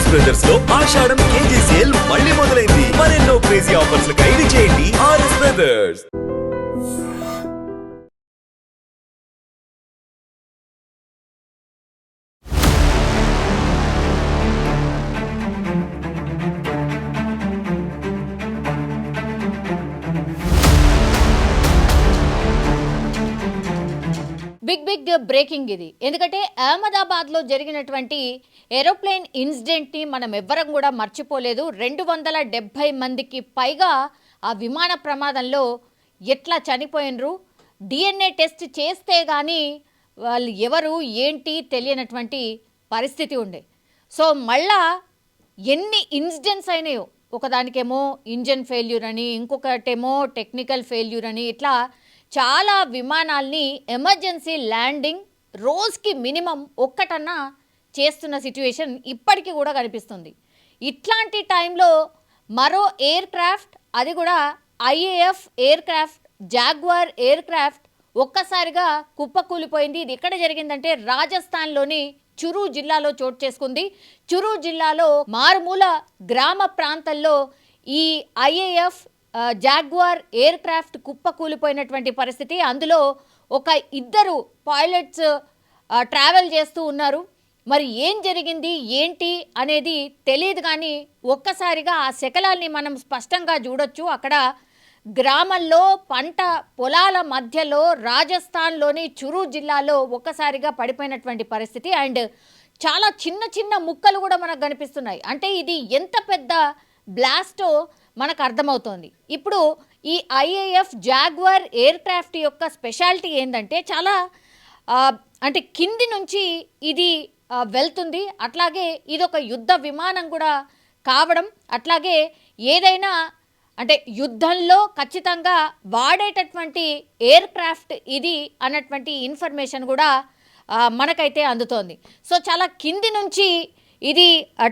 RS brothers లో ఆషాఢం KG sale మళ్ళీ మొదలైంది. మరెన్నో క్రేజీ ఆఫర్స్ ఖైదీ చేయండి ఆర్ఎస్ బ్రదర్స్. బిగ్ బ్రేకింగ్ ఇది. ఎందుకంటే అహ్మదాబాద్లో జరిగినటువంటి ఏరోప్లేన్ ఇన్సిడెంట్ని మనం ఎవ్వరం కూడా మర్చిపోలేదు. 270 మందికి పైగా ఆ విమాన ప్రమాదంలో ఎట్లా చనిపోయినరు, DNA టెస్ట్ చేస్తే కానీ వాళ్ళు ఎవరు ఏంటి తెలియనటువంటి పరిస్థితి ఉండే. సో మళ్ళా ఎన్ని ఇన్సిడెంట్స్ అయినాయో, ఒకదానికేమో ఇంజన్ ఫెయిల్యూర్ అని, ఇంకొకటేమో టెక్నికల్ ఫెయిల్యూర్ అని, ఇట్లా చాలా విమానాల్ని ఎమర్జెన్సీ ల్యాండింగ్ రోజుకి మినిమం ఒక్కటన్నా చేస్తున్న సిచ్యువేషన్ ఇప్పటికీ కూడా కనిపిస్తుంది. ఇట్లాంటి టైంలో మరో ఎయిర్ క్రాఫ్ట్, అది కూడా IAF air craft, jaguar air craft ఒక్కసారిగా కుప్పకూలిపోయింది. ఇది ఎక్కడ జరిగిందంటే రాజస్థాన్లోని చురు జిల్లాలో చోటు చేసుకుంది. చురు జిల్లాలో మారుమూల గ్రామ ప్రాంతాల్లో ఈ IAF జాగ్వార్ ఎయిర్ క్రాఫ్ట్ కుప్పకూలిపోయినటువంటి పరిస్థితి. అందులో ఒక ఇద్దరు పైలట్స్ ట్రావెల్ చేస్తూ ఉన్నారు. మరి ఏం జరిగింది ఏంటి అనేది తెలియదు, కానీ ఒక్కసారిగా ఆ శకలాల్ని మనం స్పష్టంగా చూడొచ్చు. అక్కడ గ్రామంలో పంట పొలాల మధ్యలో రాజస్థాన్లోని చురు జిల్లాలో ఒక్కసారిగా పడిపోయినటువంటి పరిస్థితి. అండ్ చాలా చిన్న చిన్న ముక్కలు కూడా మనకు కనిపిస్తున్నాయి. అంటే ఇది ఎంత పెద్ద బ్లాస్టో మనకు అర్థమవుతోంది. ఇప్పుడు ఈ IAF జాగ్వార్ ఎయిర్ క్రాఫ్ట్ యొక్క స్పెషాలిటీ ఏంటంటే చాలా అంటే కింది నుంచి ఇది వెళ్తుంది. అట్లాగే ఇది ఒక యుద్ధ విమానం కూడా కావడం, అట్లాగే ఏదైనా అంటే యుద్ధంలో ఖచ్చితంగా వాడేటటువంటి ఎయిర్ క్రాఫ్ట్ ఇది అన్నటువంటి ఇన్ఫర్మేషన్ కూడా మనకైతే అందుతోంది. సో చాలా కింది నుంచి ఇది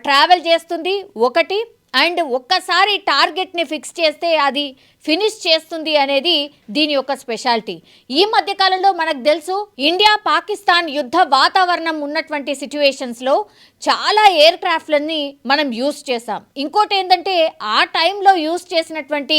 ట్రావెల్ చేస్తుంది ఒకటి, అండ్ ఒక్కసారి టార్గెట్ని ఫిక్స్ చేస్తే అది ఫినిష్ చేస్తుంది అనేది దీని యొక్క స్పెషాలిటీ. ఈ మధ్యకాలంలో మనకు తెలుసు ఇండియా పాకిస్తాన్ యుద్ధ వాతావరణం ఉన్నటువంటి సిచ్యువేషన్స్లో చాలా ఎయిర్ క్రాఫ్ట్లని మనం యూస్ చేసాం. ఇంకోటి ఏంటంటే ఆ టైంలో యూస్ చేసినటువంటి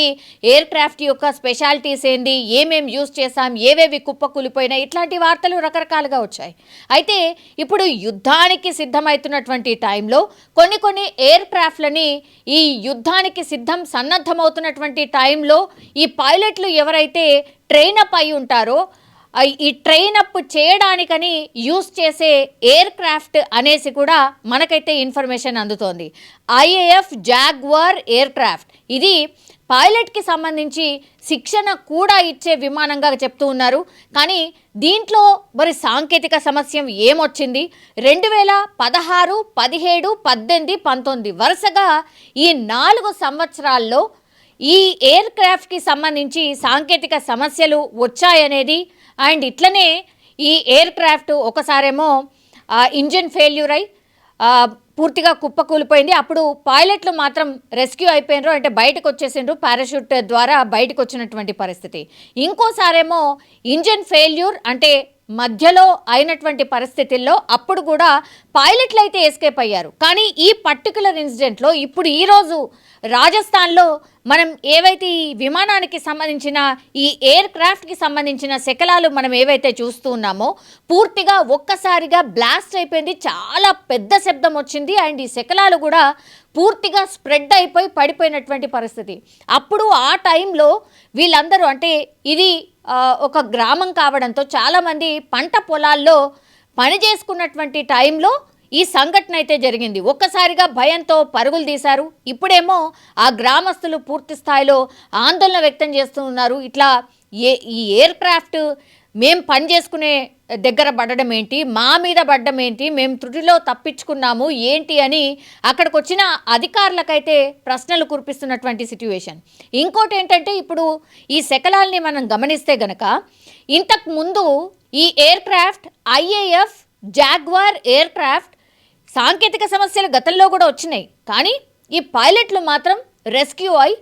ఎయిర్ క్రాఫ్ట్ యొక్క స్పెషాలిటీస్ ఏంటి, ఏమేమి యూస్ చేసాం, ఏవేవి కుప్పకూలిపోయినాయి, ఇట్లాంటి వార్తలు రకరకాలుగా వచ్చాయి. అయితే ఇప్పుడు యుద్ధానికి సిద్ధమవుతున్నటువంటి టైంలో కొన్ని ఎయిర్ క్రాఫ్ట్లని ఈ యుద్ధానికి సన్నద్ధమవుతున్నటువంటి టైంలో ఈ పైలట్లు ఎవరైతే ట్రైనప్ అయి ఉంటారో ఈ ట్రైనప్ చేయడానికని యూస్ చేసే ఎయిర్ క్రాఫ్ట్ అనేసి కూడా మనకైతే ఇన్ఫర్మేషన్ అందుతోంది. IAF జాగ్వార్ ఎయిర్ క్రాఫ్ట్ ఇది పైలట్కి సంబంధించి శిక్షణ కూడా ఇచ్చే విమానంగా చెప్తూ ఉన్నారు. కానీ దీంట్లో మరి సాంకేతిక సమస్య ఏమొచ్చింది, 2016, 17, 18, 19 వరుసగా ఈ 4 సంవత్సరాల్లో ఈ ఎయిర్ క్రాఫ్ట్కి సంబంధించి సాంకేతిక సమస్యలు వచ్చాయనేది, అండ్ ఇట్లనే ఈ ఎయిర్ క్రాఫ్ట్ ఒకసారేమో ఇంజన్ ఫెయిల్యూర్ అయి పూర్తిగా కుప్పకూలిపోయింది. అప్పుడు పైలట్లు మాత్రం రెస్క్యూ అయిపోయినారు, అంటే బయటకు వచ్చేసిండ్రు, పారాషూట్ ద్వారా బయటకు వచ్చినటువంటి పరిస్థితి. ఇంకోసారేమో ఇంజన్ ఫెయిల్యూర్ అంటే మధ్యలో అయినటువంటి పరిస్థితుల్లో అప్పుడు కూడా పైలట్లు అయితే ఎస్కేప్ అయ్యారు. కానీ ఈ పర్టికులర్ ఇన్సిడెంట్లో ఇప్పుడు ఈరోజు రాజస్థాన్లో మనం ఏవైతే ఈ విమానానికి సంబంధించిన ఈ ఎయిర్ క్రాఫ్ట్కి సంబంధించిన శకలాలు మనం ఏవైతే చూస్తూ ఉన్నామో పూర్తిగా ఒక్కసారిగా బ్లాస్ట్ అయిపోయింది. చాలా పెద్ద శబ్దం వచ్చింది, అండ్ ఈ శకలాలు కూడా పూర్తిగా స్ప్రెడ్ అయిపోయి పడిపోయినటువంటి పరిస్థితి. అప్పుడు ఆ టైంలో వీళ్ళందరూ అంటే ఇది ఒక గ్రామం కావడంతో చాలామంది పంట పొలాల్లో పని చేసుకున్నటువంటి టైంలో ఈ సంఘటన అయితే జరిగింది. ఒక్కసారిగా భయంతో పరుగులు తీశారు. ఇప్పుడేమో ఆ గ్రామస్తులు పూర్తి స్థాయిలో ఆందోళన వ్యక్తం చేస్తూ ఉన్నారు. ఇట్లా ఈ ఎయిర్ క్రాఫ్ట్ మేము పని చేసుకునే దగ్గర పడడం ఏంటి, మా మీద పడ్డం ఏంటి, మేము త్రుటిలో తప్పించుకున్నాము ఏంటి అని అక్కడికి వచ్చిన అధికారులకైతే ప్రశ్నలు కురిపిస్తున్నటువంటి సిట్యువేషన్. ఇంకోటి ఏంటంటే ఇప్పుడు ఈ శకలాల్ని మనం గమనిస్తే గనక ఇంతకు ముందు ఈ air craft IAF jaguar air craft సాంకేతిక సమస్యలు గతంలో కూడా వచ్చినాయి, కానీ ఈ పైలట్లు మాత్రం రెస్క్యూ అయి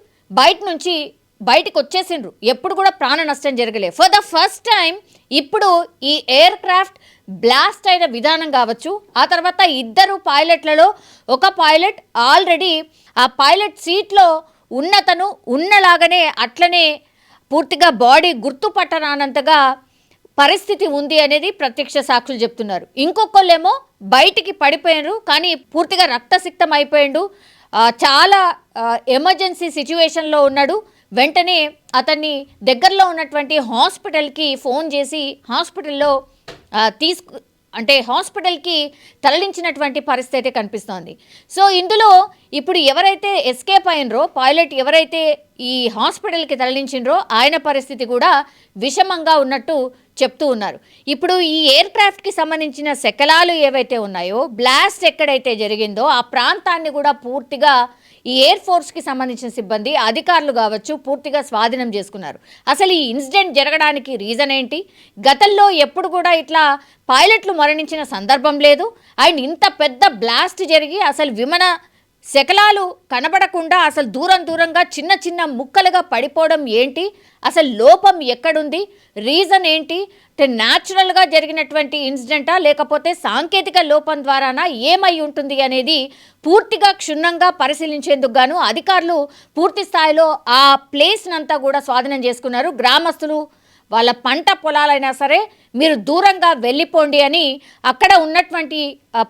బయటకు వచ్చేసిండ్రు. ఎప్పుడు కూడా ప్రాణ నష్టం జరగలేదు. ఫర్ ద ఫస్ట్ టైం ఇప్పుడు ఈ ఎయిర్ క్రాఫ్ట్ బ్లాస్ట్ అయిన విధానం కావచ్చు, ఆ తర్వాత ఇద్దరు పైలట్లలో ఒక పైలట్ ఆల్రెడీ ఆ పైలట్ సీట్లో ఉన్నతను ఉన్నలాగానే అట్లనే పూర్తిగా బాడీ గుర్తుపట్టరానంతగా పరిస్థితి ఉంది అనేది ప్రత్యక్ష సాక్షులు చెప్తున్నారు. ఇంకొకళ్ళేమో బయటికి పడిపోయారు, కానీ పూర్తిగా రక్తసిక్తం అయిపోయాడు, చాలా ఎమర్జెన్సీ సిచ్యువేషన్లో ఉన్నాడు. వెంటనే అతన్ని దగ్గరలో ఉన్నటువంటి హాస్పిటల్కి ఫోన్ చేసి హాస్పిటల్లో హాస్పిటల్కి తరలించినటువంటి పరిస్థితి అయితే కనిపిస్తోంది. సో ఇందులో ఇప్పుడు ఎవరైతే ఎస్కేప్ అయినరో పైలట్, ఎవరైతే ఈ హాస్పిటల్కి తరలించినరో ఆయన పరిస్థితి కూడా విషమంగా ఉన్నట్టు చెప్తూ ఉన్నారు. ఇప్పుడు ఈ ఎయిర్ క్రాఫ్ట్కి సంబంధించిన శకలాలు ఏవైతే ఉన్నాయో, బ్లాస్ట్ ఎక్కడైతే జరిగిందో ఆ ప్రాంతాన్ని కూడా పూర్తిగా ఈ ఎయిర్ ఫోర్స్కి సంబంధించిన సిబ్బంది, అధికారులు కావచ్చు, పూర్తిగా స్వాధీనం చేసుకున్నారు. అసలు ఈ ఇన్సిడెంట్ జరగడానికి రీజన్ ఏంటి? గతంలో ఎప్పుడు కూడా ఇట్లా పైలట్లు మరణించిన సందర్భం లేదు. అండ్ ఇంత పెద్ద బ్లాస్ట్ జరిగి అసలు విమాన శకలాలు కనబడకుండా అసలు దూరంగా చిన్న చిన్న ముక్కలుగా పడిపోవడం ఏంటి? అసలు లోపం ఎక్కడుంది? రీజన్ ఏంటి? న్యాచురల్గా జరిగినటువంటి ఇన్సిడెంటా లేకపోతే సాంకేతిక లోపం ద్వారానా ఏమై ఉంటుంది అనేది పూర్తిగా క్షుణ్ణంగా పరిశీలించేందుకు గాను అధికారులు పూర్తి స్థాయిలో ఆ ప్లేస్నంతా కూడా స్వాధీనం చేసుకున్నారు. గ్రామస్తులు వాళ్ళ పంట పొలాలైనా సరే మీరు దూరంగా వెళ్ళిపోండి అని అక్కడ ఉన్నటువంటి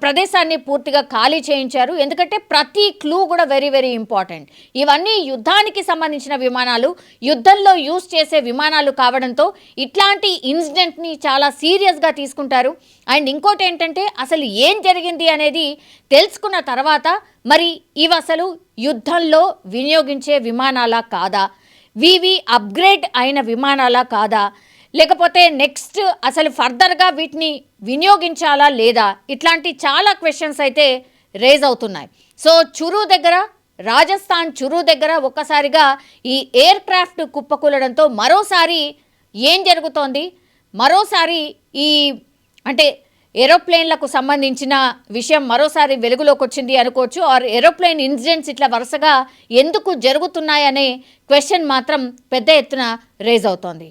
ప్రదేశాన్ని పూర్తిగా ఖాళీ చేయించారు. ఎందుకంటే ప్రతి క్లూ కూడా వెరీ వెరీ ఇంపార్టెంట్. ఇవన్నీ యుద్ధానికి సంబంధించిన విమానాలు, యుద్ధంలో యూజ్ చేసే విమానాలు కావడంతో ఇట్లాంటి ఇన్సిడెంట్ని చాలా సీరియస్గా తీసుకుంటారు. అండ్ ఇంకోటి ఏంటంటే అసలు ఏం జరిగింది అనేది తెలుసుకున్న తర్వాత మరి ఇవి అసలు యుద్ధంలో వినియోగించే విమానాలా కాదా, వివి అప్గ్రేడ్ అయిన విమానాలా కాదా, లేకపోతే నెక్స్ట్ అసలు ఫర్దర్గా వీటిని వినియోగించాలా లేదా, ఇట్లాంటి చాలా క్వశ్చన్స్ అయితే రేజ్ అవుతున్నాయి. సో రాజస్థాన్ చురు దగ్గర ఒక్కసారిగా ఈ ఎయిర్ క్రాఫ్ట్ కుప్పకూలడంతో మరోసారి ఏం జరుగుతోంది, మరోసారి ఈ ఏరోప్లేన్లకు సంబంధించిన విషయం మరోసారి వెలుగులోకి వచ్చింది అనుకోవచ్చు. ఆర్ ఏరోప్లేన్ ఇన్సిడెంట్స్ ఇట్లా వరుసగా ఎందుకు జరుగుతున్నాయనే క్వశ్చన్ మాత్రం పెద్ద ఎత్తున రేజ్ అవుతోంది.